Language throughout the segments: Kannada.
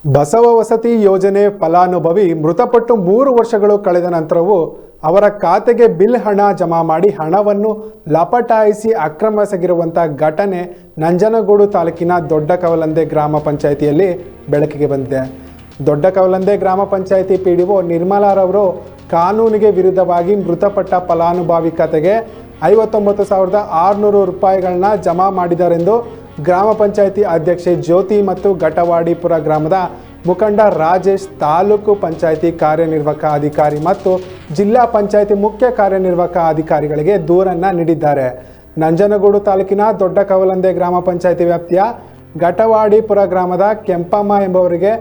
ಬಸವ ವಸತಿ ಯೋಜನೆ ಫಲಾನುಭವಿ ಮೃತಪಟ್ಟು 3 ವರ್ಷಗಳು ಕಳೆದ ನಂತರವೂ ಅವರ ಖಾತೆಗೆ ಬಿಲ್ ಹಣ ಜಮಾ ಮಾಡಿ ಹಣವನ್ನು ಲಪಟಾಯಿಸಿ ಅಕ್ರಮ ಎಸಗಿರುವಂಥ ಘಟನೆ ನಂಜನಗೂಡು ತಾಲೂಕಿನ ದೊಡ್ಡ ಕವಲಂದೆ ಗ್ರಾಮ ಪಂಚಾಯಿತಿಯಲ್ಲಿ ಬೆಳಕಿಗೆ ಬಂದಿದೆ. ದೊಡ್ಡ ಕವಲಂದೆ ಗ್ರಾಮ ಪಂಚಾಯಿತಿ ಪಿಡಿಒ ನಿರ್ಮಲಾರವರು ಕಾನೂನಿಗೆ ವಿರುದ್ಧವಾಗಿ ಮೃತಪಟ್ಟ ಫಲಾನುಭವಿ ಖಾತೆಗೆ 59,600 ರೂಪಾಯಿಗಳನ್ನ ಜಮಾ ಮಾಡಿದರೆಂದು ಗ್ರಾಮ ಪಂಚಾಯಿತಿ ಅಧ್ಯಕ್ಷೆ ಜ್ಯೋತಿ ಮತ್ತು ಘಟವಾಡಿಪುರ ಗ್ರಾಮದ ಮುಖಂಡ ರಾಜೇಶ್ ತಾಲೂಕು ಪಂಚಾಯಿತಿ ಕಾರ್ಯನಿರ್ವಾಹಕ ಅಧಿಕಾರಿ ಮತ್ತು ಜಿಲ್ಲಾ ಪಂಚಾಯಿತಿ ಮುಖ್ಯ ಕಾರ್ಯನಿರ್ವಾಹಕ ಅಧಿಕಾರಿಗಳಿಗೆ ದೂರನ್ನು ನೀಡಿದ್ದಾರೆ. ನಂಜನಗೂಡು ತಾಲೂಕಿನ ದೊಡ್ಡ ಕವಲಂದೆ ಗ್ರಾಮ ಪಂಚಾಯಿತಿ ವ್ಯಾಪ್ತಿಯ ಘಟವಾಡಿಪುರ ಗ್ರಾಮದ ಕೆಂಪಮ್ಮ ಎಂಬುವರಿಗೆ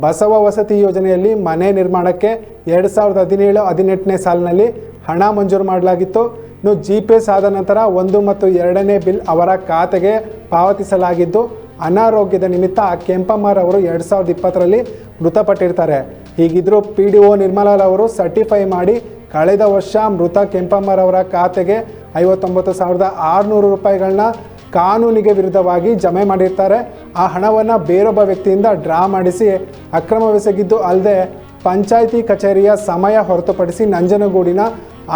ಬಸವ ವಸತಿ ಯೋಜನೆಯಲ್ಲಿ ಮನೆ ನಿರ್ಮಾಣಕ್ಕೆ 2017-18ನೇ ಸಾಲಿನಲ್ಲಿ ಹಣ ಮಂಜೂರು ಮಾಡಲಾಗಿತ್ತು. ಇನ್ನು ಜಿಪಿಎಸ್ ಆದ ನಂತರ 1 ಮತ್ತು 2ನೇ ಬಿಲ್ ಅವರ ಖಾತೆಗೆ ಪಾವತಿಸಲಾಗಿದ್ದು, ಅನಾರೋಗ್ಯದ ನಿಮಿತ್ತ ಕೆಂಪಮ್ಮರವರು 2020ರಲ್ಲಿ ಮೃತಪಟ್ಟಿರ್ತಾರೆ. ಹೀಗಿದ್ದರೂ ಪಿಡಿಒ ನಿರ್ಮಲಾರವರು ಸರ್ಟಿಫೈ ಮಾಡಿ ಕಳೆದ ವರ್ಷ ಮೃತ ಕೆಂಪಮ್ಮರವರ ಖಾತೆಗೆ 59,600 ರೂಪಾಯಿಗಳನ್ನ ಕಾನೂನಿಗೆ ವಿರುದ್ಧವಾಗಿ ಜಮೆ ಮಾಡಿರ್ತಾರೆ. ಆ ಹಣವನ್ನು ಬೇರೊಬ್ಬ ವ್ಯಕ್ತಿಯಿಂದ ಡ್ರಾ ಮಾಡಿಸಿ ಅಕ್ರಮವೆಸಗಿದ್ದು ಅಲ್ಲದೆ ಪಂಚಾಯಿತಿ ಕಚೇರಿಯ ಸಮಯ ಹೊರತುಪಡಿಸಿ ನಂಜನಗೂಡಿನ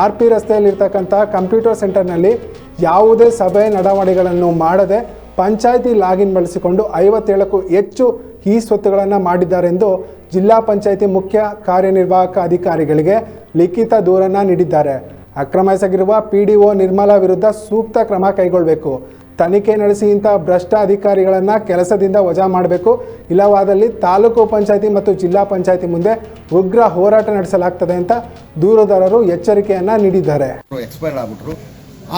RP ರಸ್ತೆಯಲ್ಲಿರ್ತಕ್ಕಂಥ ಕಂಪ್ಯೂಟರ್ ಸೆಂಟರ್ನಲ್ಲಿ ಯಾವುದೇ ಸಭೆ ನಡವಳಿಕೆಗಳನ್ನು ಮಾಡದೆ ಪಂಚಾಯಿತಿ ಲಾಗಿನ್ ಬಳಸಿಕೊಂಡು 57ಕ್ಕೂ ಹೆಚ್ಚು ಈ ಸ್ವತ್ತುಗಳನ್ನು ಮಾಡಿದ್ದಾರೆಂದು ಜಿಲ್ಲಾ ಪಂಚಾಯಿತಿ ಮುಖ್ಯ ಕಾರ್ಯನಿರ್ವಾಹಕ ಅಧಿಕಾರಿಗಳಿಗೆ ಲಿಖಿತ ದೂರನ್ನು ನೀಡಿದ್ದಾರೆ. ಅಕ್ರಮ ಎಸಗಿರುವ ಪಿಡಿಒ ನಿರ್ಮಲಾ ವಿರುದ್ಧ ಸೂಕ್ತ ಕ್ರಮ ಕೈಗೊಳ್ಳಬೇಕು. ತನಿಖೆ ನಡೆಸಿ ಇಂಥ ಭ್ರಷ್ಟ ಅಧಿಕಾರಿಗಳನ್ನು ಕೆಲಸದಿಂದ ವಜಾ ಮಾಡಬೇಕು. ಇಲ್ಲವಾದಲ್ಲಿ ತಾಲೂಕು ಪಂಚಾಯಿತಿ ಮತ್ತು ಜಿಲ್ಲಾ ಪಂಚಾಯಿತಿ ಮುಂದೆ ಉಗ್ರ ಹೋರಾಟ ನಡೆಸಲಾಗ್ತದೆ ಅಂತ ದೂರುದಾರರು ಎಚ್ಚರಿಕೆಯನ್ನು ನೀಡಿದ್ದಾರೆ. ಎಕ್ಸ್ಪೈರ್ ಆಗ್ಬಿಟ್ರು.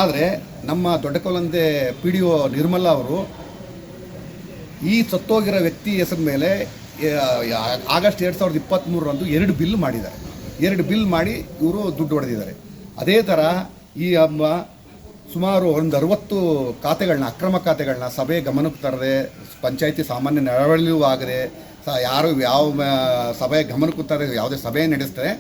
ಆದರೆ ನಮ್ಮ ದೊಡ್ಡ ಕವಲಂದೆ ಪಿಡಿಒ ನಿರ್ಮಲಾ ಅವರು ಈ ಸತ್ತೋಗಿರೋ ವ್ಯಕ್ತಿ ಹೆಸರ ಮೇಲೆ ಆಗಸ್ಟ್ 2023ರಂದು 2 ಬಿಲ್ ಮಾಡಿದ್ದಾರೆ. 2 ಬಿಲ್ ಮಾಡಿ ಇವರು ದುಡ್ಡು ಹೊಡೆದಿದ್ದಾರೆ. ಅದೇ ಥರ ಈ ಹಬ್ಬ ಸುಮಾರು ಒಂದು 60 ಖಾತೆಗಳನ್ನ ಅಕ್ರಮ ಖಾತೆಗಳನ್ನ ಸಭೆ ಗಮನಕ್ಕೆ ತರದೆ ಪಂಚಾಯಿತಿ ಸಾಮಾನ್ಯ ನಡವಳಿಕೆಯೂ ಆಗದೆ ಯಾರು ಯಾವ ಸಭೆ ಗಮನಕ್ಕೆ ತರದೆ ಯಾವುದೇ ಸಭೆ ನಡೆಸ್ತಾರೆ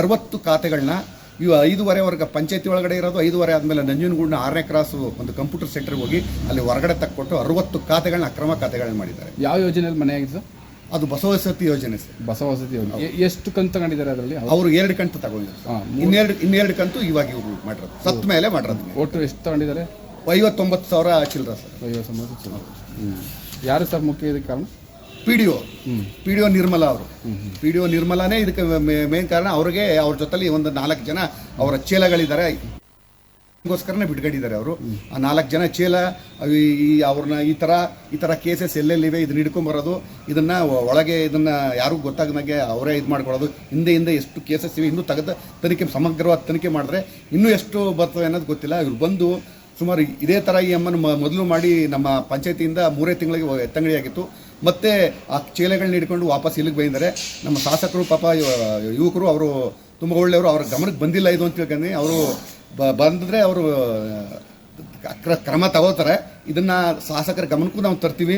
60 ಖಾತೆಗಳನ್ನ ಇವು 5:15 ಪಂಚಾಯತಿ ಒಳಗಡೆ ಇರೋದು 5:15 ಆದಮೇಲೆ ನಂಜನಗೂಡಿನ 6ನೇ ಕ್ರಾಸು ಒಂದು ಕಂಪ್ಯೂಟರ್ ಸೆಂಟರ್ಗೆ ಹೋಗಿ ಅಲ್ಲಿ ಹೊರಗಡೆ ತಕ್ಕೊಟ್ಟು 60 ಖಾತೆಗಳನ್ನ ಅಕ್ರಮ ಖಾತೆಗಳನ್ನ ಮಾಡಿದ್ದಾರೆ. ಯಾವ ಯೋಜನೆಯಲ್ಲಿ ಮನೆ ಆಗಿದ್ದು? ಅದು ಬಸವ ವಸತಿ ಯೋಜನೆ ಸರ್. ಬಸವ ವಸತಿ ಯೋಜನೆ ಎಷ್ಟು ಕಂತು ತಗೊಂಡಿದ್ದಾರೆ ಅದರಲ್ಲಿ? ಅವರು 2 ಕಂತು ತಗೊಂಡಿದ್ದಾರೆ. ಇನ್ನೆರಡು ಕಂತು ಇವಾಗ ಇವರು ಮಾಡಿರೋದು ಸತ್ತ ಮೇಲೆ ಮಾಡಿರೋದು. ಒಟ್ಟು ಎಷ್ಟು ತಗೊಂಡಿದ್ದಾರೆ? 59,000 ಚಿಲ್ಲರೆ ಸರ್. 59,000 ಚಿಲ್ಲರೆ. ಯಾರು ಸರ್ ಮುಖ್ಯ ಇದಕ್ಕೆ ಕಾರಣ? ಪಿಡಿಒ ನಿರ್ಮಲಾ ಅವರು. ಪಿಡಿಒ ನಿರ್ಮಲಾನೇ ಇದಕ್ಕೆ ಮೇನ್ ಕಾರಣ. ಅವ್ರಿಗೆ ಅವ್ರ ಜೊತೆಲಿ ಒಂದು 4 ಜನ ಅವರ ಚೇಲಗಳಿದ್ದಾರೆ. ಗೋಸ್ಕರನೇ ಬಿಟ್ಕೊಂಡಿದ್ದಾರೆ ಅವರು. ಆ 4 ಜನ ಚೇಲ ಅವ್ರನ್ನ ಈ ಥರ ಕೇಸಸ್ ಎಲ್ಲೆಲ್ಲಿವೆ ಇದನ್ನ ಹಿಡ್ಕೊಂಬರೋದು, ಇದನ್ನು ಒಳಗೆ ಇದನ್ನು ಯಾರಿಗೂ ಗೊತ್ತಾಗದಂಗೆ ಅವರೇ ಇದು ಮಾಡ್ಕೊಳ್ಳೋದು. ಹಿಂದೆ ಎಷ್ಟು ಕೇಸಸ್ ಇವೆ ಇನ್ನೂ ತೆಗೆದು ತನಿಖೆ ಸಮಗ್ರವಾದ ತನಿಖೆ ಮಾಡಿದ್ರೆ ಇನ್ನೂ ಎಷ್ಟು ಬರ್ತವೆ ಅನ್ನೋದು ಗೊತ್ತಿಲ್ಲ. ಇವ್ರು ಬಂದು ಸುಮಾರು ಇದೇ ಥರ ಈ ಅಮ್ಮನ ಮೊದಲು ಮಾಡಿ ನಮ್ಮ ಪಂಚಾಯತಿಯಿಂದ 3 ತಿಂಗಳಿಗೆ ಎತ್ತಂಗಡಿಯಾಗಿತ್ತು. ಮತ್ತೆ ಆ ಚೇಲೆಗಳನ್ನ ಹಿಡ್ಕೊಂಡು ವಾಪಸ್ ಇಲ್ಲಿಗೆ ಬಂದಿದ್ದಾರೆ. ನಮ್ಮ ಶಾಸಕರು ಪಾಪ ಯುವಕರು ಅವರು ತುಂಬ ಒಳ್ಳೆಯವರು. ಅವ್ರ ಗಮನಕ್ಕೆ ಬಂದಿಲ್ಲ ಇದು ಅಂತ ತಿಳ್ಕೊಂಡು ಅವರು ಬಂದರೆ ಅವರು ಕ್ರಮ ತಗೋತಾರೆ. ಇದನ್ನು ಶಾಸಕರ ಗಮನಕ್ಕೂ ನಾವು ತರ್ತೀವಿ.